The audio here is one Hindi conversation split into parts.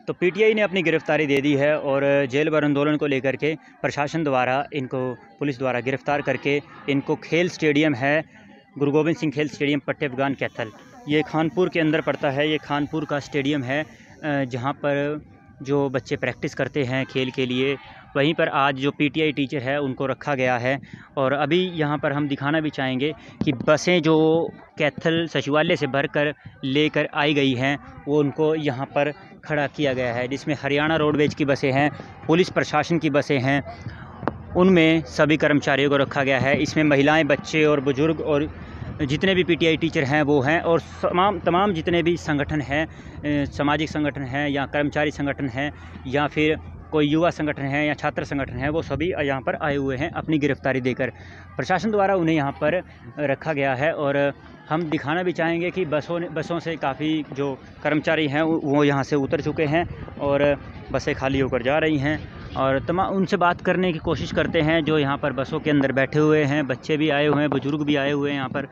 तो पीटीआई ने अपनी गिरफ्तारी दे दी है और जेल भर आंदोलन को लेकर के प्रशासन द्वारा इनको पुलिस द्वारा गिरफ़्तार करके इनको खेल स्टेडियम है गुरु गोबिंद सिंह खेल स्टेडियम पट्टे अफगान कैथल, ये खानपुर के अंदर पड़ता है। ये खानपुर का स्टेडियम है जहाँ पर जो बच्चे प्रैक्टिस करते हैं खेल के लिए, वहीं पर आज जो पीटीआई टीचर है उनको रखा गया है। और अभी यहाँ पर हम दिखाना भी चाहेंगे कि बसें जो कैथल सचिवालय से भरकर लेकर आई गई हैं वो उनको यहाँ पर खड़ा किया गया है, जिसमें हरियाणा रोडवेज की बसें हैं, पुलिस प्रशासन की बसें हैं, उनमें सभी कर्मचारियों को रखा गया है। इसमें महिलाएं, बच्चे और बुज़ुर्ग और जितने भी पीटीआई टीचर हैं वो हैं, और तमाम जितने भी संगठन हैं, सामाजिक संगठन हैं या कर्मचारी संगठन हैं या फिर कोई युवा संगठन है या छात्र संगठन है, वो सभी यहाँ पर आए हुए हैं अपनी गिरफ्तारी देकर। प्रशासन द्वारा उन्हें यहाँ पर रखा गया है। और हम दिखाना भी चाहेंगे कि बसों से काफ़ी जो कर्मचारी हैं वो यहाँ से उतर चुके हैं और बसें खाली होकर जा रही हैं। और उनसे बात करने की कोशिश करते हैं जो यहाँ पर बसों के अंदर बैठे हुए हैं। बच्चे भी आए हुए हैं, बुजुर्ग भी आए हुए हैं यहाँ पर।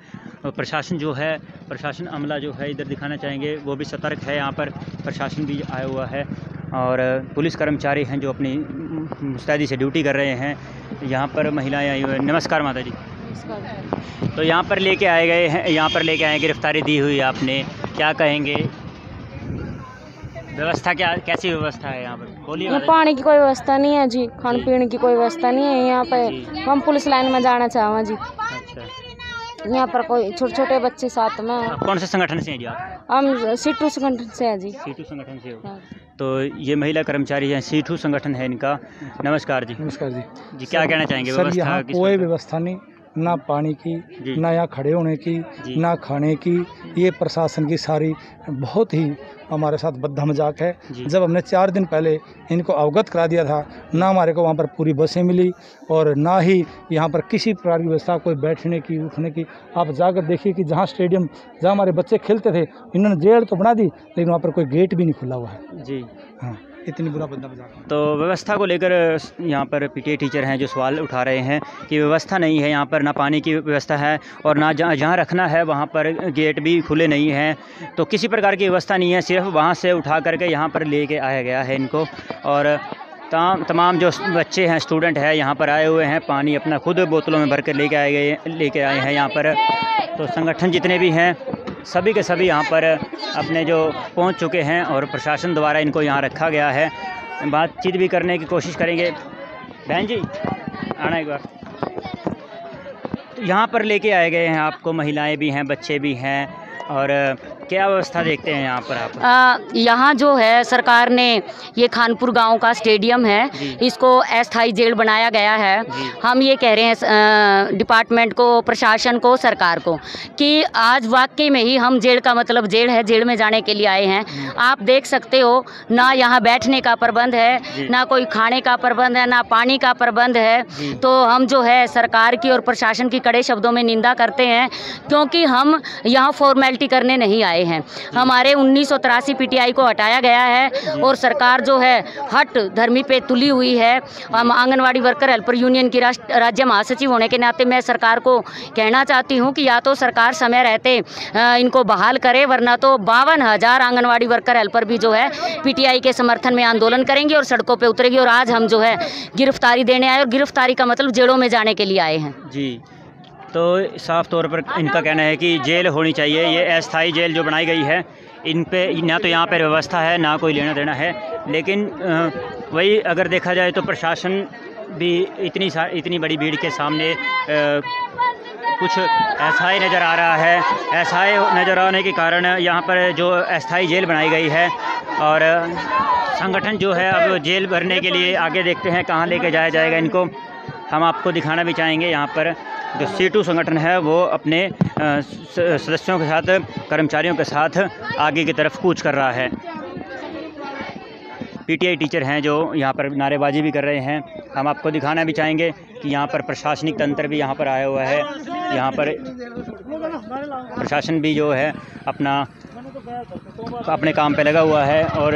प्रशासन जो है, प्रशासन अमला जो है, इधर दिखाना चाहेंगे, वो भी सतर्क है। यहाँ पर प्रशासन भी आया हुआ है और पुलिस कर्मचारी हैं जो अपनी मुस्तैदी से ड्यूटी कर रहे हैं। यहाँ पर महिलाएं आई हुई हैं। नमस्कार माता जी। तो यहाँ पर लेके आए गए हैं, यहाँ पर लेके आए, गिरफ्तारी दी हुई आपने, क्या कहेंगे? व्यवस्था कैसी व्यवस्था है यहाँ पर? बोलिए। यहाँ पानी की कोई व्यवस्था नहीं है जी, खाने पीने की कोई व्यवस्था नहीं है यहाँ पे। हम पुलिस लाइन में जाना चाहें जी। अच्छा, यहाँ पर कोई छोटे बच्चे साथ में। आप कौन से संगठन से हैं जी आप? हम सीटू संगठन से हैं जी। सीटू संगठन से हो? हाँ। तो ये महिला कर्मचारी हैं, सीटू संगठन है इनका। नमस्कार जी। नमस्कार जी। जी, क्या कहना चाहेंगे? सर, यहाँ कोई व्यवस्था नहीं, ना पानी की, ना यहाँ खड़े होने की, ना खाने की। ये प्रशासन की सारी बहुत ही हमारे साथ बद्दा मजाक है। जब हमने 4 दिन पहले इनको अवगत करा दिया था, ना हमारे को वहाँ पर पूरी बसें मिली और ना ही यहाँ पर किसी प्रकार की व्यवस्था, कोई बैठने की, उठने की। आप जाकर देखिए कि जहाँ स्टेडियम, जहाँ हमारे बच्चे खेलते थे, इन्होंने जेल तो बना दी लेकिन वहाँ पर कोई गेट भी नहीं खुला हुआ है जी। हाँ, इतनी बुरा बद्दा मजाक। तो व्यवस्था को लेकर यहाँ पर पीटीआई टीचर हैं जो सवाल उठा रहे हैं कि व्यवस्था नहीं है यहाँ पर, ना पानी की व्यवस्था है और ना जहाँ रखना है वहाँ पर गेट भी खुले नहीं हैं। तो किसी प्रकार की व्यवस्था नहीं है, सिर्फ वहाँ से उठा करके यहाँ पर लेके आया गया है इनको। और तमाम जो बच्चे हैं, स्टूडेंट हैं, यहाँ पर आए हुए हैं, पानी अपना खुद बोतलों में भर कर लेके आए हैं यहाँ पर। तो संगठन जितने भी हैं सभी के सभी यहाँ पर अपने जो पहुँच चुके हैं और प्रशासन द्वारा इनको यहाँ रखा गया है। बातचीत भी करने की कोशिश करेंगे। बहन जी, आना एक बार। तो यहाँ पर लेके आए गए हैं आपको, महिलाएं भी हैं, बच्चे भी हैं, और क्या व्यवस्था देखते हैं यहाँ पर आप? यहाँ जो है सरकार ने ये खानपुर गांव का स्टेडियम है, इसको अस्थाई जेल बनाया गया है। हम ये कह रहे हैं डिपार्टमेंट को, प्रशासन को, सरकार को कि आज वाकई में ही हम जेल का मतलब जेल है, जेल में जाने के लिए आए हैं। आप देख सकते हो, ना यहाँ बैठने का प्रबंध है, ना कोई खाने का प्रबंध है, ना पानी का प्रबंध है। तो हम जो है सरकार की और प्रशासन की कड़े शब्दों में निंदा करते हैं, क्योंकि हम यहाँ फॉर्मेलिटी करने नहीं आए हैं। हमारे 1983 पीटीआई को हटाया गया है और सरकार जो है हट धर्मी पे तुली हुई है। हम आंगनवाड़ी वर्कर हेल्पर यूनियन की राज्य महासचिव होने के नाते मैं सरकार को कहना चाहती हूं कि या तो सरकार समय रहते इनको बहाल करे, वरना तो 52,000 आंगनवाड़ी वर्कर हेल्पर भी जो है पीटीआई के समर्थन में आंदोलन करेंगे और सड़कों पर उतरेगी। और आज हम जो है गिरफ्तारी देने आए, और गिरफ्तारी का मतलब जेलों में जाने के लिए आए हैं जी। तो साफ तौर पर इनका कहना है कि जेल होनी चाहिए। ये अस्थाई जेल जो बनाई गई है, इन पे ना तो यहाँ पर व्यवस्था है, ना कोई लेना देना है। लेकिन वही अगर देखा जाए तो प्रशासन भी इतनी बड़ी भीड़ के सामने कुछ ऐसा ही नज़र आ रहा है। ऐसा ही नज़र आने के कारण यहाँ पर जो अस्थाई जेल बनाई गई है, और संगठन जो है अब जेल भरने के लिए आगे देखते हैं कहाँ लेके जाया जाएगा इनको। हम आपको दिखाना भी चाहेंगे, यहाँ पर जो सीटू संगठन है वो अपने सदस्यों के साथ, कर्मचारियों के साथ आगे की तरफ कूच कर रहा है। पीटीआई टीचर हैं जो यहाँ पर नारेबाजी भी कर रहे हैं। हम आपको दिखाना भी चाहेंगे कि यहाँ पर प्रशासनिक तंत्र भी यहाँ पर आया हुआ है। यहाँ पर प्रशासन भी जो है अपने काम पे लगा हुआ है। और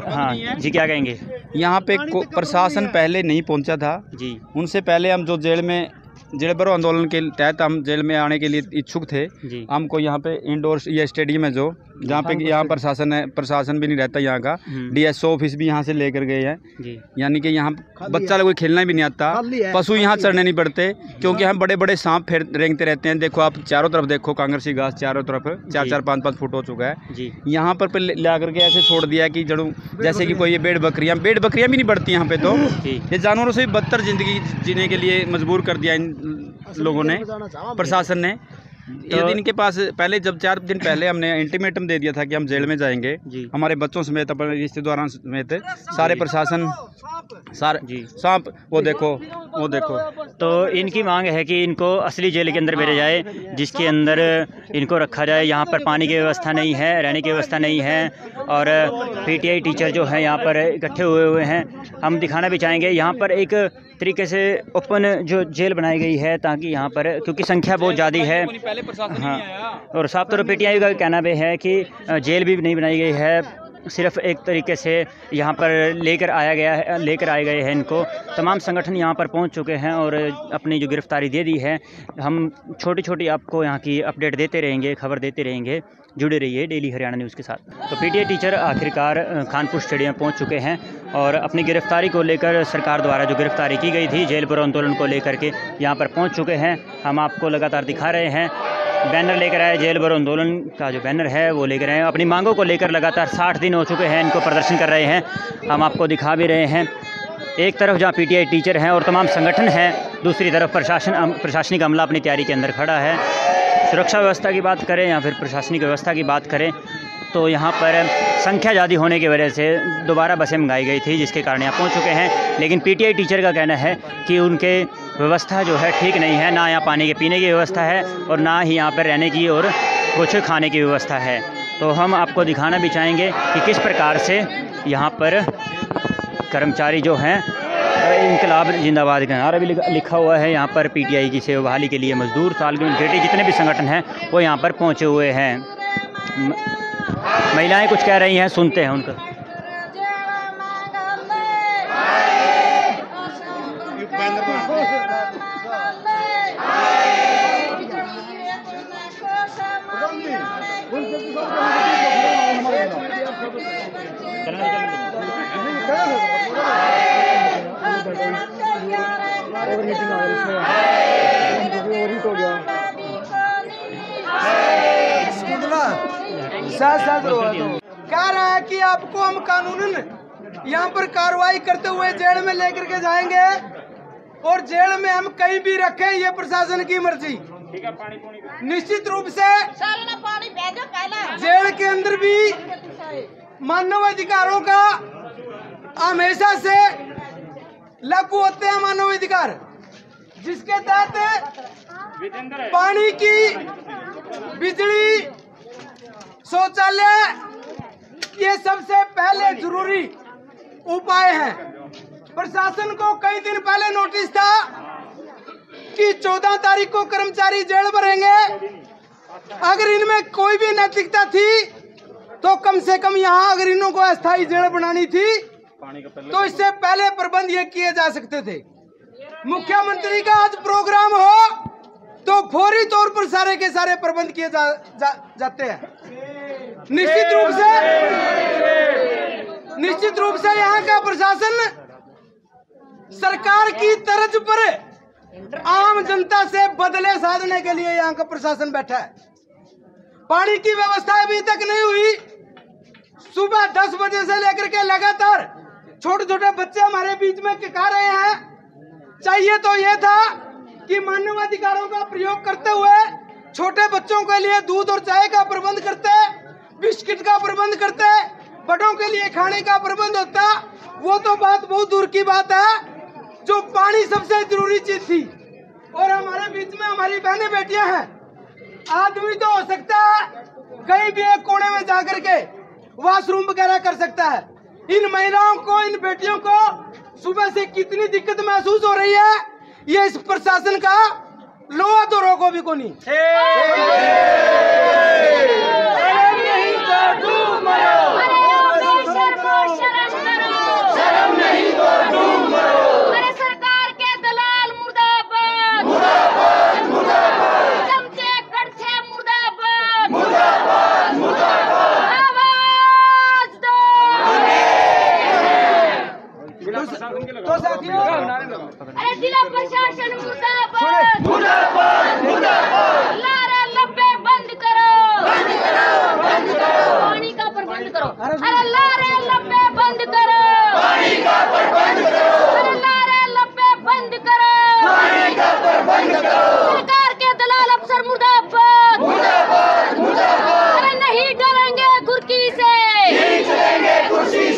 हाँ जी, क्या कहेंगे? यहाँ पे प्रशासन पहले नहीं पहुँचा था जी। उनसे पहले हम जो जेल में जेल भरो आंदोलन के तहत हम जेल में आने के लिए इच्छुक थे। जी। हमको यहाँ पे इंडोर ये स्टेडियम है जो जहाँ पे यहाँ प्रशासन भी नहीं रहता, यहाँ का DSO ऑफिस भी यहाँ से लेकर गए हैं। यानी कि यहाँ बच्चा कोई खेलना भी नहीं आता, पशु यहाँ चढ़ने नहीं पड़ते क्योंकि हम बड़े बड़े सांप रेंगते रहते हैं। देखो आप चारों तरफ देखो, कांग्रेसी घास चारों तरफ 4-4, 5-5 फुट हो चुका है। यहाँ पर ला करके ऐसे छोड़ दिया कि जड़ों जैसे कि कोई ये भेड़ बकरियाँ भी नहीं बढ़ती यहाँ पे। तो ये जानवरों से बदतर जिंदगी जीने के लिए मजबूर कर दिया इन लोगों ने, प्रशासन ने। यदि इनके पास पहले जब 4 दिन पहले हमने इंटीमेटम दे दिया था कि हम जेल में जाएंगे, हमारे बच्चों समेत अपने रिश्तेदारों समेत सारे प्रशासन सारे सांप वो देखो। तो इनकी मांग है कि इनको असली जेल के अंदर भेजा जाए, जिसके अंदर इनको रखा जाए। यहाँ पर पानी की व्यवस्था नहीं है, रहने की व्यवस्था नहीं है, और PTI टीचर जो हैं यहाँ पर इकट्ठे हुए हैं। हम दिखाना भी चाहेंगे यहाँ पर एक तरीके से ओपन जो जेल बनाई गई है, ताकि यहाँ पर क्योंकि संख्या बहुत ज़्यादा है। हाँ, और साफ तौर पर PTI का कहना भी है कि जेल भी नहीं बनाई गई है, सिर्फ एक तरीके से यहाँ पर लेकर आए गए हैं इनको। तमाम संगठन यहाँ पर पहुँच चुके हैं और अपनी जो गिरफ्तारी दे दी है। हम छोटी छोटी आपको यहाँ की अपडेट देते रहेंगे, खबर देते रहेंगे। जुड़े रहिए डेली हरियाणा न्यूज़ के साथ। तो PTI टीचर आखिरकार खानपुर स्टेडियम पहुँच चुके हैं और अपनी गिरफ्तारी को लेकर सरकार द्वारा जो गिरफ्तारी की गई थी जेल भरो आंदोलन को लेकर के यहाँ पर पहुँच चुके हैं। हम आपको लगातार दिखा रहे हैं, बैनर लेकर आए, जेल भरो आंदोलन का जो बैनर है वो लेकर आए। अपनी मांगों को लेकर लगातार 60 दिन हो चुके हैं इनको प्रदर्शन कर रहे हैं। हम आपको दिखा भी रहे हैं, एक तरफ जहाँ PTI टीचर हैं और तमाम संगठन हैं, दूसरी तरफ प्रशासनिक अमला अपनी तैयारी के अंदर खड़ा है। सुरक्षा व्यवस्था की बात करें या फिर प्रशासनिक व्यवस्था की बात करें तो यहाँ पर संख्या ज़्यादा होने की वजह से दोबारा बसें मंगाई गई थी, जिसके कारण यहाँ पहुँच चुके हैं। लेकिन PTI टीचर का कहना है कि उनके व्यवस्था जो है ठीक नहीं है, ना यहाँ पानी के पीने की व्यवस्था है और ना ही यहाँ पर रहने की और कुछ खाने की व्यवस्था है। तो हम आपको दिखाना भी चाहेंगे कि किस प्रकार से यहाँ पर कर्मचारी जो हैं इंकलाब जिंदाबाद का नारा भी लिखा हुआ है। यहाँ पर PTI की सेवा बहाली के लिए मजदूर, सालगिरह कमेटी, जितने भी संगठन हैं वो यहाँ पर पहुँचे हुए हैं। महिलाएं कुछ कह रही हैं, सुनते हैं उनका। कह रहा है कि आपको हम कानूनन यहाँ पर कार्रवाई करते हुए जेल में लेकर के जाएंगे और जेल में हम कहीं भी रखें, ये प्रशासन की मर्जी। निश्चित रूप से जेल के अंदर भी मानव अधिकारों का हमेशा से लागू होते हैं मानव अधिकार, जिसके तहत पानी की, बिजली, शौचालय ये सबसे पहले जरूरी उपाय है। प्रशासन को कई दिन पहले नोटिस था कि 14 तारीख को कर्मचारी जेल भरेंगे। अगर इनमें कोई भी नैतिकता थी तो कम से कम यहाँ अगर इन्हों को अस्थायी जेल बनानी थी तो इससे पहले प्रबंध ये किए जा सकते थे। मुख्यमंत्री का आज प्रोग्राम हो तो फौरी तौर पर सारे के सारे प्रबंध किए जाते हैं। निश्चित रूप से यहाँ का प्रशासन सरकार की तर्ज पर आम जनता से बदले साधने के लिए यहाँ का प्रशासन बैठा है। पानी की व्यवस्था अभी तक नहीं हुई। सुबह 10 बजे से लेकर के लगातार छोटे छोटे बच्चे हमारे बीच में टिका रहे हैं। चाहिए तो ये था कि मानव अधिकारों का प्रयोग करते हुए छोटे बच्चों के लिए दूध और चाय का प्रबंध करते, बिस्किट का प्रबंध करते, बड़ों के लिए खाने का प्रबंध होता। वो तो बात बहुत दूर की बात है। जो पानी सबसे जरूरी चीज थी, और हमारे बीच में हमारी बहनें बेटियां हैं। आदमी तो हो सकता है कहीं भी एक कोने में जाकर के वॉशरूम वगैरह कर सकता है। इन महिलाओं को, इन बेटियों को सुबह से कितनी दिक्कत महसूस हो रही है, ये इस प्रशासन का लोहा तो रोको भी को नहीं। सरकार के दलाल मुर्दाबाद। अरे जिला प्रशासन मुर्दाबाद, लारे लब्बे बंद करो, पानी का प्रबंध करो। अरे लारे लब्बे बंद करो, अरे लारे लब्बे बंद करो, सरकार के दलाल अफसर मुर्दाबाद, अरे नहीं डरेंगे गुरकी से, नहीं डरेंगे गुरकी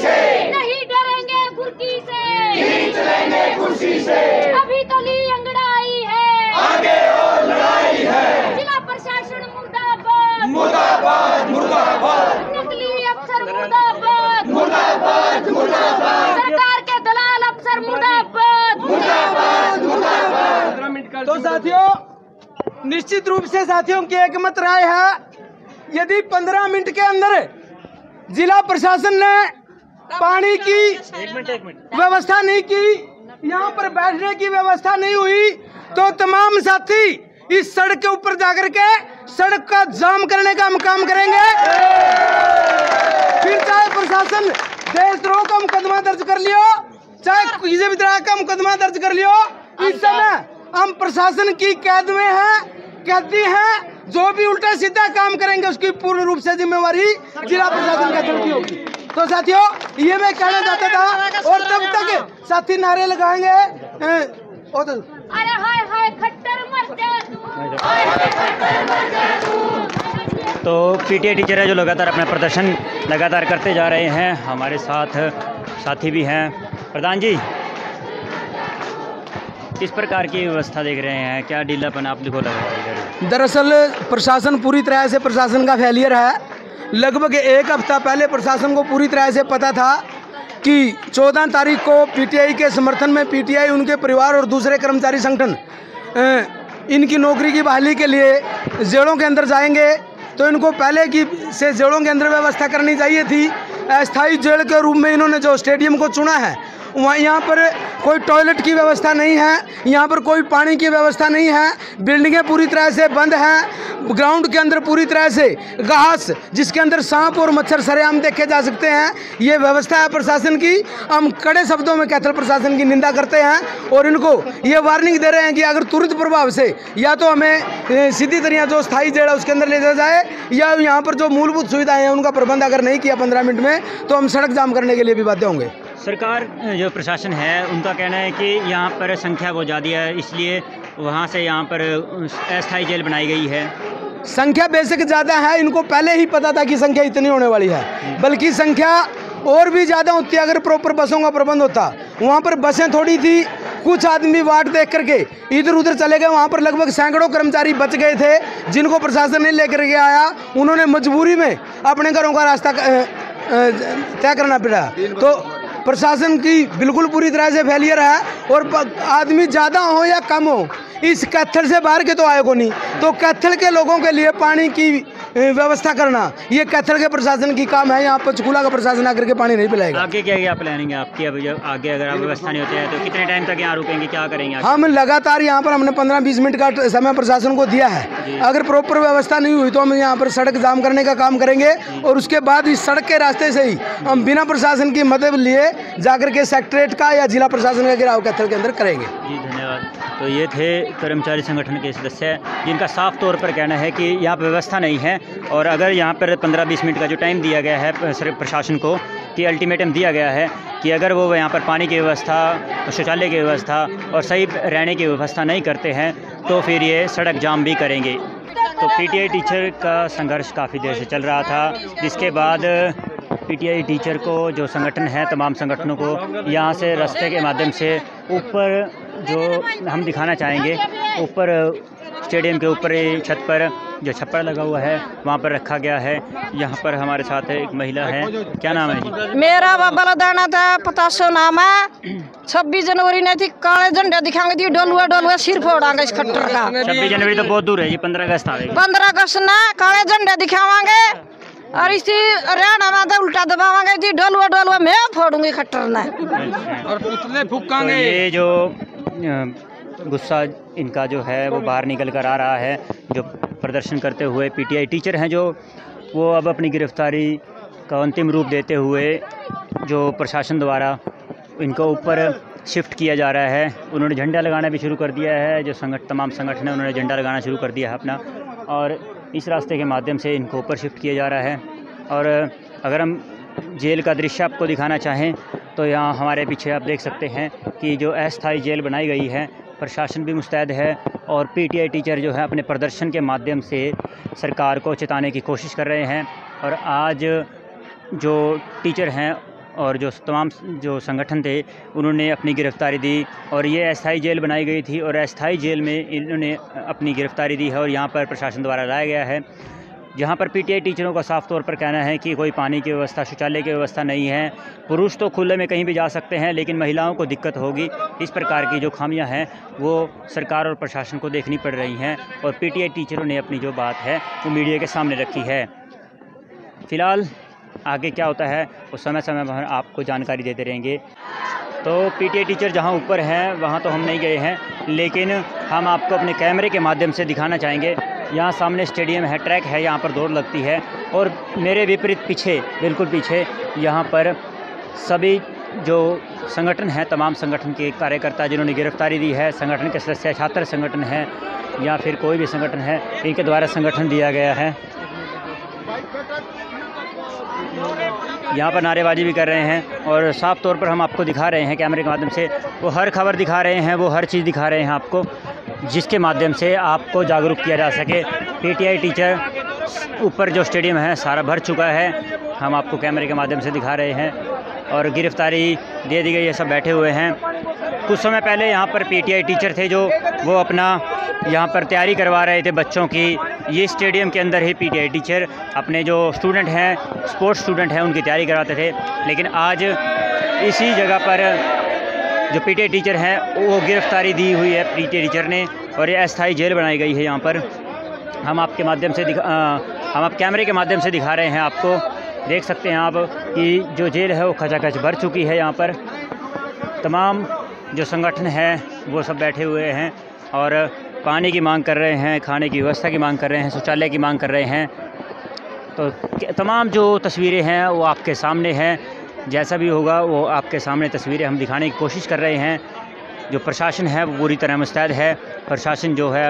से, अभी तो ली अंगड़ाई है, आगे और लड़ाई है, जिला प्रशासन मुर्दाबाद, नकली अफसर मुर्दाबाद, सरकार के दलाल अफसर मुर्दाबाद। तो साथियों, निश्चित रूप से साथियों की एकमत राय है, यदि 15 मिनट के अंदर जिला प्रशासन ने पानी की व्यवस्था नहीं की, यहाँ पर बैठने की व्यवस्था नहीं हुई, तो तमाम साथी इस सड़क के ऊपर जाकर के सड़क का जाम करने का हम काम करेंगे। फिर चाहे प्रशासन देशद्रोह का मुकदमा दर्ज कर लियो, चाहे किसी भी तरह का मुकदमा दर्ज कर लियो, इस समय हम प्रशासन की कैद में हैं, कैदी हैं। जो भी उल्टा सीधा काम करेंगे उसकी पूर्ण रूप से जिम्मेवारी जिला प्रशासन की तरफ की होगी। तो साथियों, ये मैं कहना चाहता था, और तब तक साथी नारे लगाएंगे। अरे हाय हाय खट्टर मर जा तू। तो पीटीआई टीचर है जो लगातार अपना प्रदर्शन लगातार करते जा रहे हैं। हमारे साथ साथी भी हैं। प्रधान जी, किस प्रकार की व्यवस्था देख रहे हैं, क्या ढीलापन आप देखो लग रहा है? दरअसल प्रशासन पूरी तरह से प्रशासन का फेलियर है। लगभग एक हफ्ता पहले प्रशासन को पूरी तरह से पता था कि 14 तारीख को पीटीआई के समर्थन में पीटीआई, उनके परिवार और दूसरे कर्मचारी संगठन इनकी नौकरी की बहाली के लिए जेलों के अंदर जाएंगे। तो इनको पहले की से जेलों के अंदर व्यवस्था करनी चाहिए थी। अस्थायी जेल के रूप में इन्होंने जो स्टेडियम को चुना है, वहाँ यहाँ पर कोई टॉयलेट की व्यवस्था नहीं है, यहाँ पर कोई पानी की व्यवस्था नहीं है, बिल्डिंगें पूरी तरह से बंद हैं, ग्राउंड के अंदर पूरी तरह से घास जिसके अंदर सांप और मच्छर सरेआम देखे जा सकते हैं। ये व्यवस्था है प्रशासन की। हम कड़े शब्दों में कैथल प्रशासन की निंदा करते हैं और इनको ये वार्निंग दे रहे हैं कि अगर तुरंत प्रभाव से या तो हमें सीधी तरह जो स्थायी जेल है उसके अंदर ले जाया जाए, या यहाँ पर जो मूलभूत सुविधाएँ हैं उनका प्रबंध अगर नहीं किया 15 मिनट में, तो हम सड़क जाम करने के लिए भी बाध्य होंगे। सरकार जो प्रशासन है उनका कहना है कि यहाँ पर संख्या बहुत ज़्यादा है, इसलिए वहाँ से यहाँ पर अस्थायी जेल बनाई गई है। संख्या बेशक ज़्यादा है, इनको पहले ही पता था कि संख्या इतनी होने वाली है, बल्कि संख्या और भी ज़्यादा होती अगर प्रॉपर बसों का प्रबंध होता। वहाँ पर बसें थोड़ी थी, कुछ आदमी वाट देख करके इधर उधर चले गए। वहाँ पर लगभग सैकड़ों कर्मचारी बच गए थे जिनको प्रशासन ने लेकर के आया। उन्होंने मजबूरी में अपने घरों का रास्ता तय करना पड़ा। तो प्रशासन की बिल्कुल पूरी तरह से फेलियर है। और आदमी ज़्यादा हो या कम हो, इस कैथल से बाहर के तो आए को नहीं, तो कैथल के लोगों के लिए पानी की व्यवस्था करना ये कैथल के प्रशासन की काम है। यहाँ पंचकूला का प्रशासन आकर के पानी नहीं पिलाएगा। आगे क्या प्लानिंग है आपकी? अब जब आगे अगर आप व्यवस्था नहीं होती है तो कितने टाइम तक यहाँ रुकेंगे, क्या करेंगे? हम लगातार यहाँ पर हमने 15-20 मिनट का समय प्रशासन को दिया है। अगर प्रॉपर व्यवस्था नहीं हुई तो हम यहाँ पर सड़क जाम करने का काम करेंगे और उसके बाद इस सड़क के रास्ते से ही हम बिना प्रशासन की मदद लिए जाकर के सेक्रेटरीट का या जिला प्रशासन का घेराव कैथल के अंदर करेंगे। जी धन्यवाद। तो ये थे कर्मचारी संगठन के सदस्य जिनका साफ तौर पर कहना है कि यहाँ पर व्यवस्था नहीं है, और अगर यहाँ पर 15-20 मिनट का जो टाइम दिया गया है प्रशासन को, कि अल्टीमेटम दिया गया है कि अगर वो यहाँ पर पानी की व्यवस्था, शौचालय की व्यवस्था और सही रहने की व्यवस्था नहीं करते हैं तो फिर ये सड़क जाम भी करेंगे। तो पीटीआई टीचर का संघर्ष काफ़ी देर से चल रहा था, जिसके बाद पीटीआई टीचर को जो संगठन है, तमाम संगठनों को यहाँ से रास्ते के माध्यम से ऊपर, जो हम दिखाना चाहेंगे, ऊपर स्टेडियम के ऊपर छत पर जो छप्पर लगा हुआ है वहाँ पर रखा गया है। यहाँ पर हमारे साथ एक महिला है। क्या नाम है जी? मेरा बलदाना था, 50 नाम है। 26 जनवरी ने थी काले झंडे दिखाएंगे जी, डोलुआ सिर फोड़ांगे इस खट्टर का। 26 जनवरी तो बहुत दूर है जी, 15 अगस्त आएगी। 15 अगस्त ना काले झंडे दिखावांगे और इसी हरियाणा में उल्टा दबावांगे जी, डोलुआ मैं फोड़ूंगी खट्टर ने और पुतले फूकांगे। तो ये जो गुस्सा इनका जो है वो बाहर निकल कर आ रहा है। जो प्रदर्शन करते हुए पीटीआई टीचर हैं, जो वो अब अपनी गिरफ्तारी का अंतिम रूप देते हुए जो प्रशासन द्वारा इनको ऊपर शिफ्ट किया जा रहा है। उन्होंने झंडा लगाना भी शुरू कर दिया है, जो तमाम संगठन है उन्होंने झंडा लगाना शुरू कर दिया है अपना, और इस रास्ते के माध्यम से इनको ऊपर शिफ्ट किया जा रहा है। और अगर हम जेल का दृश्य आपको दिखाना चाहें तो यहाँ हमारे पीछे आप देख सकते हैं कि जो अस्थायी जेल बनाई गई है, प्रशासन भी मुस्तैद है और पीटीआई टीचर जो है अपने प्रदर्शन के माध्यम से सरकार को चेताने की कोशिश कर रहे हैं। और आज जो टीचर हैं और जो तमाम जो संगठन थे उन्होंने अपनी गिरफ़्तारी दी, और ये अस्थायी जेल बनाई गई थी और अस्थायी जेल में इन्होंने अपनी गिरफ़्तारी दी है और यहाँ पर प्रशासन द्वारा लाया गया है, जहाँ पर पीटीआई टीचरों का साफ तौर पर कहना है कि कोई पानी की व्यवस्था, शौचालय की व्यवस्था नहीं है। पुरुष तो खुले में कहीं भी जा सकते हैं, लेकिन महिलाओं को दिक्कत होगी। इस प्रकार की जो खामियां हैं वो सरकार और प्रशासन को देखनी पड़ रही हैं, और पीटीआई टीचरों ने अपनी जो बात है वो मीडिया के सामने रखी है। फ़िलहाल आगे क्या होता है वो समय समय पर आपको जानकारी देते रहेंगे। तो पीटीआई टीचर जहाँ ऊपर हैं वहाँ तो हम नहीं गए हैं, लेकिन हम आपको अपने कैमरे के माध्यम से दिखाना चाहेंगे। यहाँ सामने स्टेडियम है, ट्रैक है, यहाँ पर दौड़ लगती है, और मेरे विपरीत पीछे, बिल्कुल पीछे यहाँ पर सभी जो संगठन हैं, तमाम संगठन के कार्यकर्ता जिन्होंने गिरफ़्तारी दी है, संगठन के सदस्य, छात्र संगठन है या फिर कोई भी संगठन है, इनके द्वारा संगठन दिया गया है। यहाँ पर नारेबाजी भी कर रहे हैं और साफ़ तौर पर हम आपको दिखा रहे हैं कैमरे के माध्यम से, वो हर खबर दिखा रहे हैं, वो हर चीज़ दिखा रहे हैं आपको, जिसके माध्यम से आपको जागरूक किया जा सके। पीटीआई टीचर ऊपर जो स्टेडियम है सारा भर चुका है, हम आपको कैमरे के माध्यम से दिखा रहे हैं, और गिरफ़्तारी दे दी गई है, सब बैठे हुए हैं। कुछ समय पहले यहाँ पर पीटीआई टीचर थे जो वो अपना यहाँ पर तैयारी करवा रहे थे बच्चों की। ये स्टेडियम के अंदर ही पीटीआई टीचर अपने जो स्टूडेंट हैं, स्पोर्ट्स स्टूडेंट हैं, उनकी तैयारी करवाते थे। लेकिन आज इसी जगह पर जो पीटीआई टीचर हैं वो गिरफ़्तारी दी हुई है पीटीआई टीचर ने, और ये अस्थायी जेल बनाई गई है। यहाँ पर हम आपके माध्यम से हम आप कैमरे के माध्यम से दिखा रहे हैं आपको, देख सकते हैं आप कि जो जेल है वो खचाखच भर चुकी है। यहाँ पर तमाम जो संगठन है वो सब बैठे हुए हैं और पानी की मांग कर रहे हैं, खाने की व्यवस्था की मांग कर रहे हैं, शौचालय की मांग कर रहे हैं। तो तमाम जो तस्वीरें हैं वो आपके सामने हैं, जैसा भी होगा वो आपके सामने तस्वीरें हम दिखाने की कोशिश कर रहे हैं। जो प्रशासन है वो पूरी तरह मुस्तैद है। प्रशासन जो है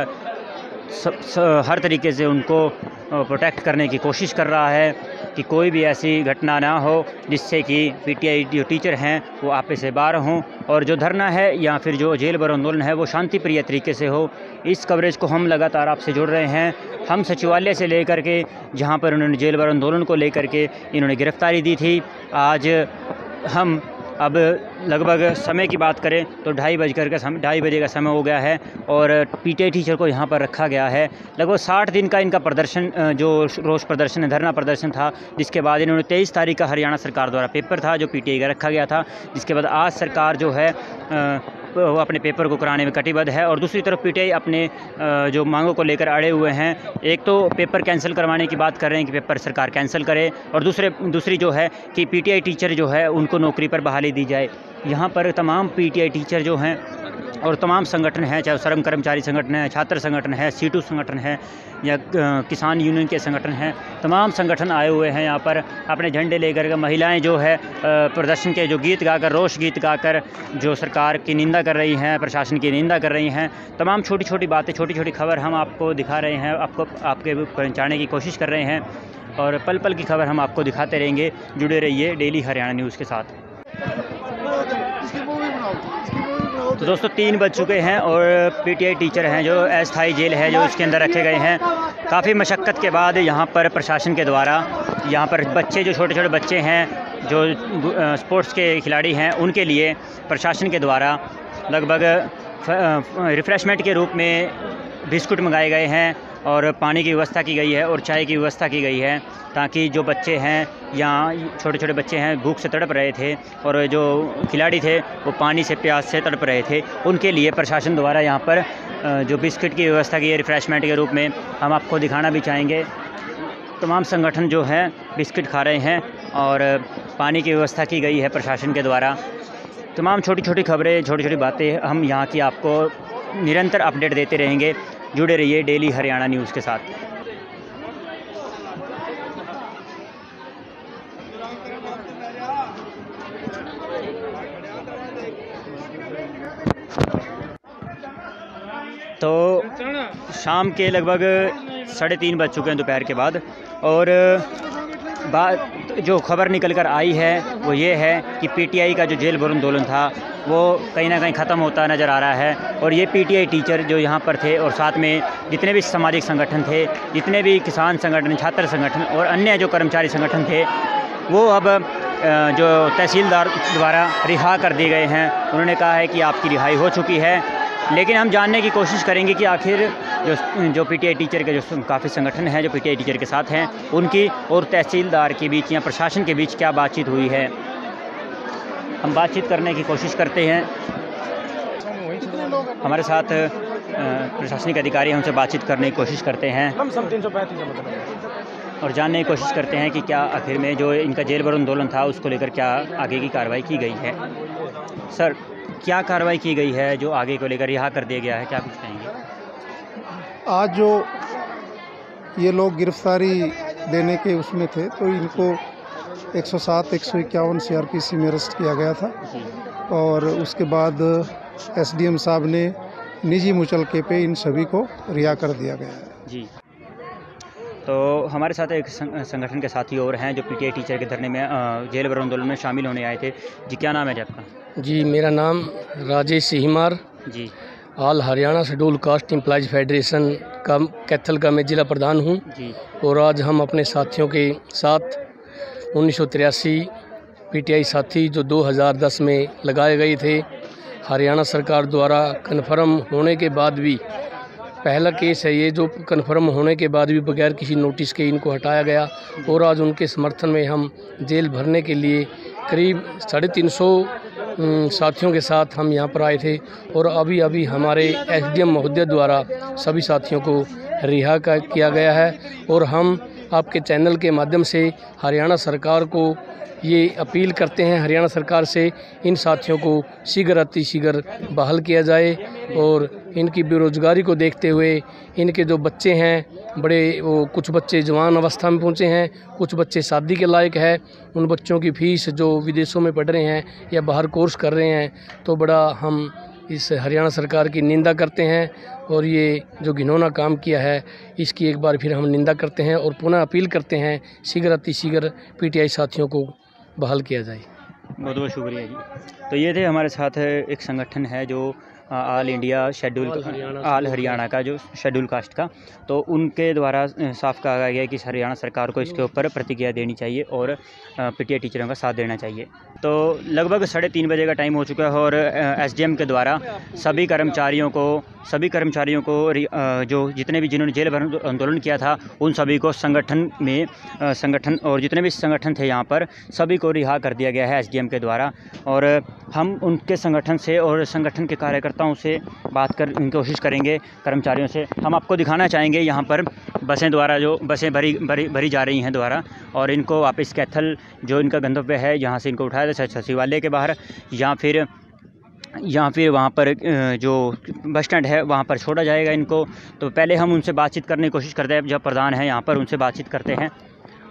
हर तरीके से उनको प्रोटेक्ट करने की कोशिश कर रहा है कि कोई भी ऐसी घटना ना हो जिससे कि पीटीआई जो टीचर हैं वो आपे से बाहर हों, और जो धरना है या फिर जो जेल भरो आंदोलन है वो शांति प्रिय तरीके से हो। इस कवरेज को हम लगातार आपसे जोड़ रहे हैं। हम सचिवालय से लेकर के जहां पर उन्होंने जेल भरो आंदोलन को लेकर के इन्होंने गिरफ़्तारी दी थी, आज हम अब लगभग समय की बात करें तो 2:30 बजे का समय हो गया है, और पीटीआई टीचर को यहाँ पर रखा गया है। लगभग 60 दिन का इनका प्रदर्शन, जो रोष प्रदर्शन है, धरना प्रदर्शन था, जिसके बाद इन्होंने 23 तारीख का हरियाणा सरकार द्वारा पेपर था जो पीटीआई का रखा गया था, जिसके बाद आज सरकार जो है वो अपने पेपर को कराने में कटिबद्ध है। और दूसरी तरफ पीटीआई अपने जो मांगों को लेकर अड़े हुए हैं। एक तो पेपर कैंसिल करवाने की बात कर रहे हैं कि पेपर सरकार कैंसिल करे, और दूसरी जो है कि पीटीआई टीचर जो है उनको नौकरी पर बहाली दी जाए। यहाँ पर तमाम पीटीआई टीचर जो हैं और तमाम संगठन हैं, चाहे श्रम कर्मचारी संगठन है, छात्र संगठन है, सीटू संगठन है या किसान यूनियन के संगठन हैं, तमाम संगठन आए हुए हैं यहाँ पर अपने झंडे लेकर के। महिलाएं जो है प्रदर्शन के जो गीत गाकर, रोष गीत गाकर जो सरकार की निंदा कर रही हैं, प्रशासन की निंदा कर रही हैं। तमाम छोटी छोटी बातें, छोटी छोटी खबर हम आपको दिखा रहे हैं, आपको आपके पहुँचाने की कोशिश कर रहे हैं, और पल पल की खबर हम आपको दिखाते रहेंगे। जुड़े रहिए डेली हरियाणा न्यूज़ के साथ। तो दोस्तों 3 बज चुके हैं और पीटीआई टीचर हैं जो अस्थायी जेल है जो इसके अंदर रखे गए हैं। काफ़ी मशक्क़त के बाद यहाँ पर प्रशासन के द्वारा यहाँ पर बच्चे, जो छोटे छोटे बच्चे हैं, जो स्पोर्ट्स के खिलाड़ी हैं, उनके लिए प्रशासन के द्वारा लगभग रिफ़्रेशमेंट के रूप में बिस्कुट मंगाए गए हैं और पानी की व्यवस्था की गई है और चाय की व्यवस्था की गई है, ताकि जो बच्चे हैं यहाँ, छोटे छोटे बच्चे हैं, भूख से तड़प रहे थे और जो खिलाड़ी थे वो पानी से, प्यास से तड़प रहे थे, उनके लिए प्रशासन द्वारा यहाँ पर जो बिस्किट की व्यवस्था की है रिफ़्रेशमेंट के रूप में। हम आपको दिखाना भी चाहेंगे। तमाम संगठन जो हैं बिस्किट खा रहे हैं और पानी की व्यवस्था की गई है प्रशासन के द्वारा। तमाम छोटी छोटी खबरें, छोटी छोटी बातें हम यहाँ की आपको निरंतर अपडेट देते रहेंगे। जुड़े रहिए डेली हरियाणा न्यूज़ के साथ। तो शाम के लगभग 3:30 बज चुके हैं दोपहर के बाद, और बात जो खबर निकल कर आई है वो ये है कि पीटीआई का जो जेल भरो आंदोलन था वो कहीं ना कहीं ख़त्म होता नज़र आ रहा है। और ये पीटीआई टीचर जो यहाँ पर थे और साथ में जितने भी सामाजिक संगठन थे, जितने भी किसान संगठन, छात्र संगठन और अन्य जो कर्मचारी संगठन थे, वो अब जो तहसीलदार द्वारा रिहा कर दिए गए हैं। उन्होंने कहा है कि आपकी रिहाई हो चुकी है, लेकिन हम जानने की कोशिश करेंगे कि आखिर जो पीटीआई टीचर के जो काफ़ी संगठन हैं जो पीटीआई टीचर के साथ हैं, उनकी और तहसीलदार के बीच या प्रशासन के बीच क्या बातचीत हुई है। हम बातचीत करने की कोशिश करते हैं। हमारे साथ प्रशासनिक अधिकारी हैं, उनसे बातचीत करने की कोशिश करते हैं और जानने की कोशिश करते हैं कि क्या आखिर में जो इनका जेल भरो आंदोलन था उसको लेकर क्या आगे की कार्रवाई की गई है। सर, क्या कार्रवाई की गई है जो आगे को लेकर रिहा कर दिया गया है, क्या कुछ कहेंगे? आज जो ये लोग गिरफ्तारी देने के उसमें थे तो इनको 107, 151 CRPC में अरेस्ट किया गया था, और उसके बाद SDM साहब ने निजी मुचलके पे इन सभी को रिहा कर दिया गया है। जी, तो हमारे साथ एक संगठन के साथी और हैं जो पीटीआई टीचर के धरने में जेल भरो आंदोलन में शामिल होने आए थे। जी, क्या नाम है जी आपका? जी, मेरा नाम Rajesh Sihimar ji, all Haryana schedule caste employees federation का कैथल का मैं जिला प्रधान हूं जी। और आज हम अपने साथियों के साथ 1983 पीटीआई साथी जो 2010 में लगाए गए थे, हरियाणा सरकार द्वारा कन्फर्म होने के बाद भी, पहला केस है ये जो कन्फर्म होने के बाद भी बगैर किसी नोटिस के इनको हटाया गया, और आज उनके समर्थन में हम जेल भरने के लिए करीब 350 साथियों के साथ हम यहाँ पर आए थे। और अभी हमारे SDM महोदय द्वारा सभी साथियों को रिहा किया गया है, और हम आपके चैनल के माध्यम से हरियाणा सरकार को ये अपील करते हैं, हरियाणा सरकार से इन साथियों को शीघ्र अतिशीघ्र बहाल किया जाए, और इनकी बेरोज़गारी को देखते हुए इनके जो बच्चे हैं बड़े, वो कुछ बच्चे जवान अवस्था में पहुंचे हैं, कुछ बच्चे शादी के लायक है, उन बच्चों की फ़ीस जो विदेशों में पढ़ रहे हैं या बाहर कोर्स कर रहे हैं, तो बड़ा हम इस हरियाणा सरकार की निंदा करते हैं, और ये जो घिनौना काम किया है इसकी एक बार फिर हम निंदा करते हैं और पुनः अपील करते हैं शीघ्र अतिशीघ्र पीटीआई साथियों को बहाल किया जाए। बहुत बहुत शुक्रिया जी। तो ये थे हमारे साथ एक संगठन है जो all India schedule all Haryana का जो शेड्यूल कास्ट का, तो उनके द्वारा साफ कहा गया कि हरियाणा सरकार को इसके ऊपर प्रतिक्रिया देनी चाहिए और पीटीआई टीचरों का साथ देना चाहिए। तो लगभग 3:30 बजे का टाइम हो चुका है और SDM के द्वारा सभी कर्मचारियों को जो जितने भी जिन्होंने जेल भरो आंदोलन किया था उन सभी को संगठन और जितने भी संगठन थे यहाँ पर सभी को रिहा कर दिया गया है SDM के द्वारा। और हम उनके संगठन से और संगठन के कार्यकर्ताओं से बात कर कोशिश करेंगे, कर्मचारियों से। हम आपको दिखाना चाहेंगे यहाँ पर बसें द्वारा जो बसें भरी जा रही हैं द्वारा, और इनको वापस कैथल जो इनका गंतव्य है यहाँ से इनको उठाया था सचिवालय के बाहर, या फिर वहाँ पर जो बस स्टैंड है वहाँ पर छोड़ा जाएगा इनको। तो पहले हम उनसे बातचीत करने की कोशिश करते हैं, जब प्रधान हैं यहाँ पर उनसे बातचीत करते हैं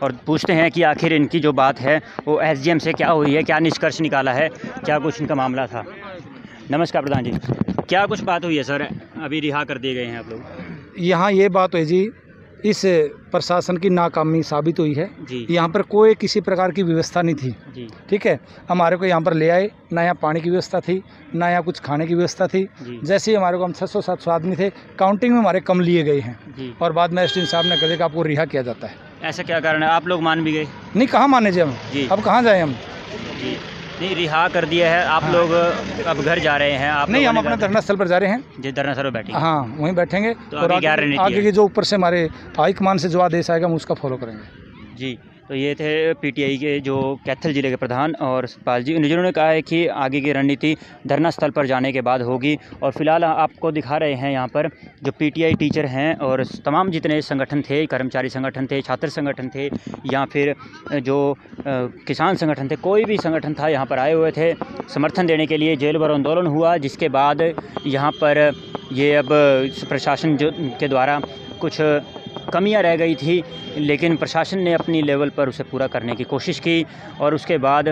और पूछते हैं कि आखिर इनकी जो बात है वो SDM से क्या हुई है, क्या निष्कर्ष निकाला है, क्या कुछ इनका मामला था। नमस्कार प्रधान जी, क्या कुछ बात हुई है सर? अभी रिहा कर दिए गए हैं आप लोग। यहाँ ये बात है जी, इस प्रशासन की नाकामी साबित हुई है जी। यहाँ पर कोई किसी प्रकार की व्यवस्था नहीं थी जी। ठीक है, हमारे को यहाँ पर ले आए, ना यहाँ पानी की व्यवस्था थी, ना यहाँ कुछ खाने की व्यवस्था थी। जैसे ही हमारे को हम 600-700 आदमी थे, काउंटिंग में हमारे कम लिए गए हैं और बाद में SDM साहब ने कहा कि आपको रिहा किया जाता है। ऐसा क्या कारण है? आप लोग मान भी गए? नहीं, कहाँ माने जी हम, अब कहाँ जाए हम जी। नहीं, रिहा कर दिया है आप लोग, अब घर जा रहे हैं आप? नहीं, हम अपने धरना स्थल पर जा रहे हैं जी। धरना स्थल पर बैठे? हाँ, वहीं बैठेंगे तो और आगे के जो ऊपर से हमारे हाईकमान से जो आदेश आएगा हम उसका फॉलो करेंगे जी। तो ये थे पीटीआई के जो कैथल जिले के प्रधान और सतपाल जी, जिन्होंने कहा है कि आगे की रणनीति धरना स्थल पर जाने के बाद होगी। और फिलहाल आपको दिखा रहे हैं यहाँ पर जो पीटीआई टीचर हैं और तमाम जितने संगठन थे, कर्मचारी संगठन थे, छात्र संगठन थे, या फिर जो किसान संगठन थे, कोई भी संगठन था यहाँ पर आए हुए थे समर्थन देने के लिए। जेल भरो आंदोलन हुआ जिसके बाद यहाँ पर ये अब प्रशासन के द्वारा कुछ कमियां रह गई थी, लेकिन प्रशासन ने अपनी लेवल पर उसे पूरा करने की कोशिश की और उसके बाद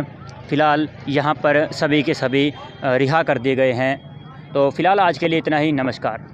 फ़िलहाल यहाँ पर सभी के सभी रिहा कर दिए गए हैं। तो फ़िलहाल आज के लिए इतना ही। नमस्कार।